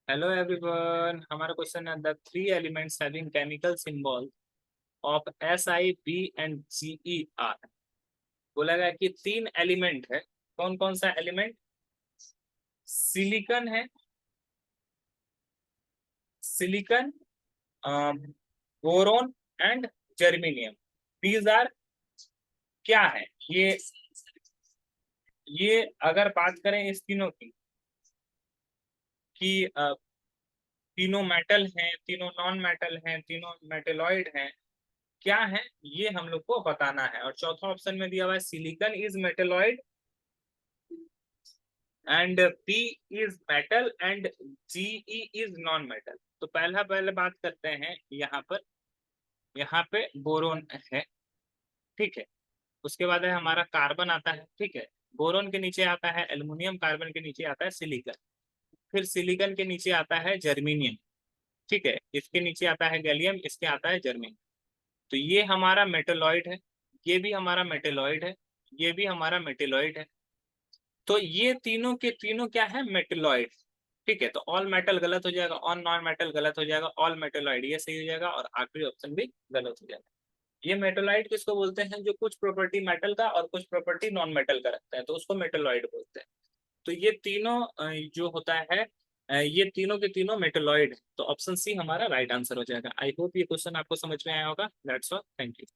Hello everyone, हमारा question है the three elements having chemical symbol of SiB and GeR। बोला गया कि तीन एलिमेंट है। कौन कौन सा एलिमेंट? सिलिकन है, silicon, boron and germanium. These are क्या है ये? अगर बात करें इस तीनों की कि तीनों मेटल हैं, तीनों नॉन मेटल हैं, तीनों मेटेलॉइड हैं, क्या है ये हम लोग को बताना है। और चौथा ऑप्शन में दिया हुआ है silicon is metalloid and P is metal and GE is non metal. तो पहले बात करते हैं यहाँ पे बोरोन है, ठीक है। उसके बाद है हमारा कार्बन आता है, ठीक है। बोरोन के नीचे आता है एल्युमिनियम, कार्बन के नीचे आता है सिलिकन, फिर सिलिकन के नीचे आता है जर्मेनियम, ठीक है। इसके नीचे आता है गैलियम, इसके आता है जर्मेनियम। तो ये हमारा मेटेलॉइड है, ये भी हमारा मेटेलॉइड है, ये भी हमारा मेटेलॉइड है। तो ये तीनों के तीनों क्या है? मेटेलॉइड, ठीक है। तो ऑल मेटल गलत हो जाएगा, ऑन नॉन मेटल गलत हो जाएगा, ऑल मेटेलॉइड ये सही हो जाएगा, और आखिरी ऑप्शन भी गलत हो जाएगा। ये मेटेलॉइड किसको बोलते हैं? जो कुछ प्रॉपर्टी मेटल का और कुछ प्रॉपर्टी नॉन मेटल का रखता है, तो उसको मेटेलॉइड बोलते हैं। तो ये तीनों जो होता है ये तीनों के तीनों मेटेलॉइड है। तो ऑप्शन सी हमारा राइट आंसर हो जाएगा। आई होप ये क्वेश्चन आपको समझ में आया होगा। That's all, thank you.